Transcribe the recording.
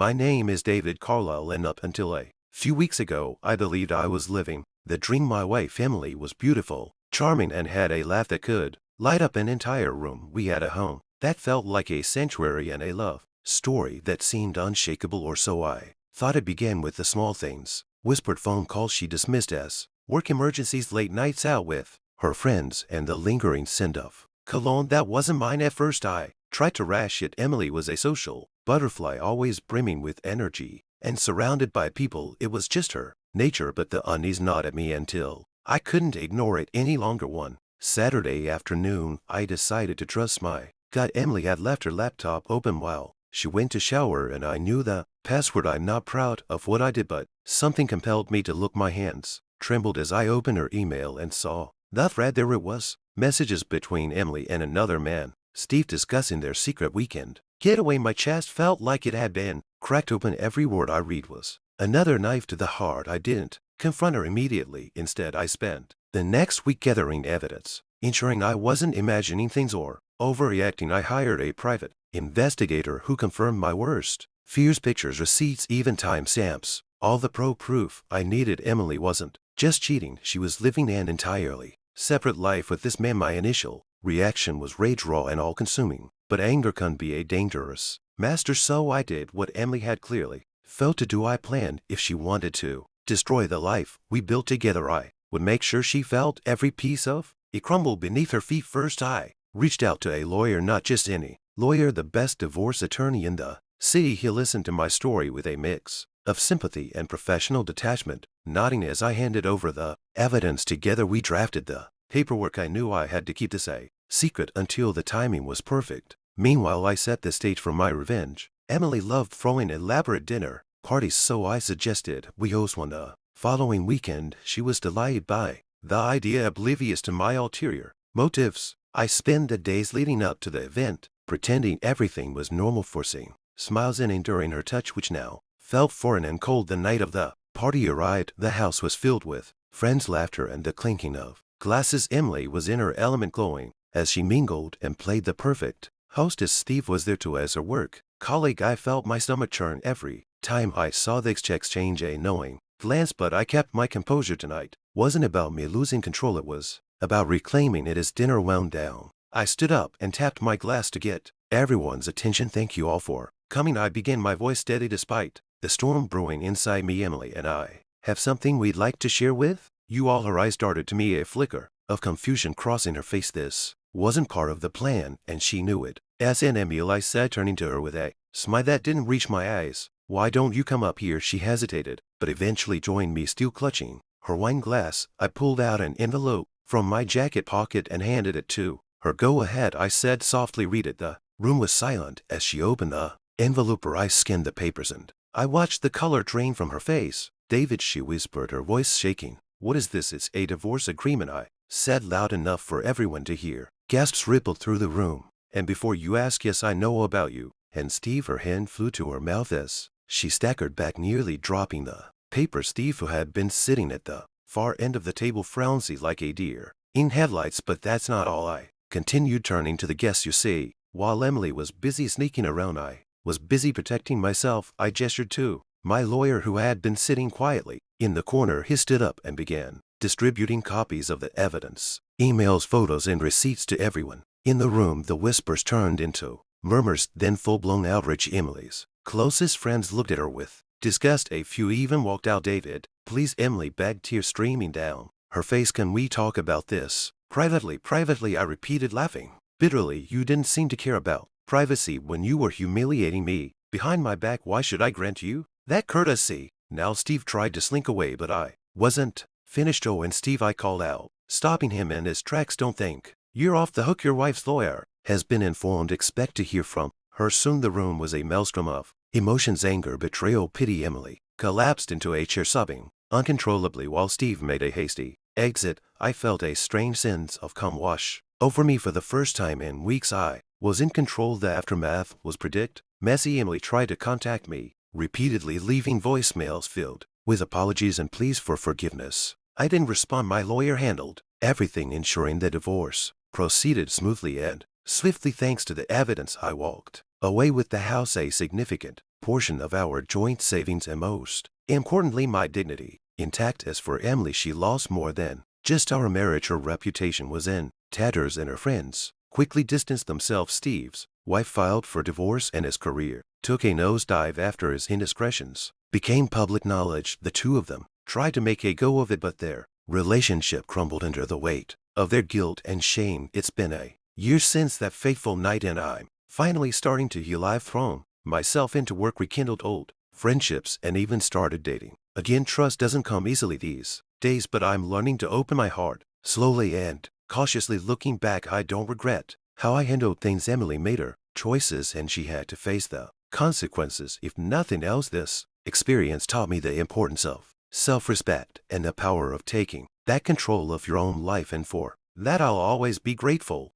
My name is David Carlisle, and up until a few weeks ago, I believed I was living the dream. My wife Emily was beautiful, charming, and had a laugh that could light up an entire room. We had a home that felt like a sanctuary and a love story that seemed unshakable, or so I thought. It began with the small things: whispered phone calls she dismissed as work emergencies, late nights out with her friends, and the lingering scent of cologne that wasn't mine. At first I tried to rash it. Emily was a social butterfly, always brimming with energy and surrounded by people. It was just her nature. But the unease gnawed at me until I couldn't ignore it any longer. One Saturday afternoon, I decided to trust my gut. Emily had left her laptop open while she went to shower, and I knew the password. I'm not proud of what I did, but something compelled me to look. My hands trembled as I opened her email and saw the thread. There it was: messages between Emily and another man, Steve, discussing their secret weekend getaway. My chest felt like it had been cracked open. Every word I read was another knife to the heart. I didn't confront her immediately. Instead, I spent the next week gathering evidence, ensuring I wasn't imagining things or overreacting. I hired a private investigator who confirmed my worst fears: pictures, receipts, even timestamps, all the proof I needed. Emily wasn't just cheating, she was living an entirely separate life with this man. My initial reaction was rage, raw and all-consuming, but anger can be a dangerous master, so I did what Emily had clearly failed to do. I planned, if she wanted to destroy the life we built together, I would make sure she felt every piece of it crumble beneath her feet. First, I reached out to a lawyer, not just any lawyer, the best divorce attorney in the city. He listened to my story with a mix of sympathy and professional detachment, nodding as I handed over the evidence. Together we drafted the paperwork. I knew I had to keep this a secret until the timing was perfect. Meanwhile, I set the stage for my revenge. Emily loved throwing elaborate dinner parties, so I suggested we host one the following weekend. She was delighted by the idea, oblivious to my ulterior motives. I spent the days leading up to the event pretending everything was normal, forcing smiles and enduring her touch, which now felt foreign and cold. The night of the party arrived. The house was filled with friends' laughter and the clinking of glasses. Emily was in her element, glowing as she mingled and played the perfect hostess. Steve was there too, as her work colleague. I felt my stomach churn every time I saw the exchange a knowing glance, but I kept my composure. Tonight wasn't about me losing control, it was about reclaiming it. As dinner wound down, I stood up and tapped my glass to get everyone's attention. Thank you all for coming, I began, my voice steady despite the storm brewing inside me. Emily and I have something we'd like to share with you all. Her eyes darted to me, a flicker of confusion crossing her face. This wasn't part of the plan, and she knew it. As in, Emil, I said, turning to her with a smile that didn't reach my eyes. Why don't you come up here? She hesitated, but eventually joined me. Still clutching her wine glass, I pulled out an envelope from my jacket pocket and handed it to her. Go ahead, I said softly, read it. The room was silent as she opened the envelope. Her eyes skimmed the papers, and I watched the color drain from her face. David, she whispered, her voice shaking. What is this? It's a divorce agreement, I said loud enough for everyone to hear. Gasps rippled through the room. And before you ask, yes, I know about you and Steve. Her hand flew to her mouth as she staggered back, nearly dropping the paper. Steve, who had been sitting at the far end of the table, frowned like a deer in headlights. But that's not all, I continued, turning to the guests. You see, while Emily was busy sneaking around, I was busy protecting myself. I gestured to my lawyer, who had been sitting quietly in the corner. He stood up and began distributing copies of the evidence, emails, photos, and receipts to everyone in the room. The whispers turned into murmurs, then full-blown outrage. Emily's closest friends looked at her with disgust. A few even walked out. David, please, Emily begged, tears streaming down her face. Can we talk about this privately? Privately, I repeated, laughing bitterly. You didn't seem to care about privacy when you were humiliating me behind my back. Why should I grant you that courtesy now? Steve tried to slink away, but I wasn't finished. Oh, and Steve, I called out, stopping him in his tracks. Don't think you're off the hook. Your wife's lawyer has been informed. Expect to hear from her soon. The room was a maelstrom of emotions: anger, betrayal, pity. Emily collapsed into a chair, sobbing uncontrollably, while Steve made a hasty exit. I felt a strange sense of calm wash over me. For the first time in weeks, I was in control. The aftermath was messy. Emily tried to contact me repeatedly, leaving voicemails filled with apologies and pleas for forgiveness. I didn't respond. My lawyer handled everything, ensuring the divorce proceeded smoothly and swiftly. Thanks to the evidence, I walked away with the house a significant portion of our joint savings and most importantly my dignity intact. As for Emily, she lost more than just our marriage. Her reputation was in tatters and her friends quickly distanced themselves. Steve's wife filed for divorce and his career took a nosedive after his indiscretions became public knowledge. The two of them tried to make a go of it, but their relationship crumbled under the weight of their guilt and shame. It's been a year since that fateful night, and I'm finally starting to heal. I've thrown myself into work, rekindled old friendships, and even started dating again. Trust doesn't come easily these days, but I'm learning to open my heart slowly and cautiously. Looking back, I don't regret how I handled things. Emily made her choices and she had to face the consequences. If nothing else, this experience taught me the importance of self-respect and the power of taking that control of your own life, and for that I'll always be grateful.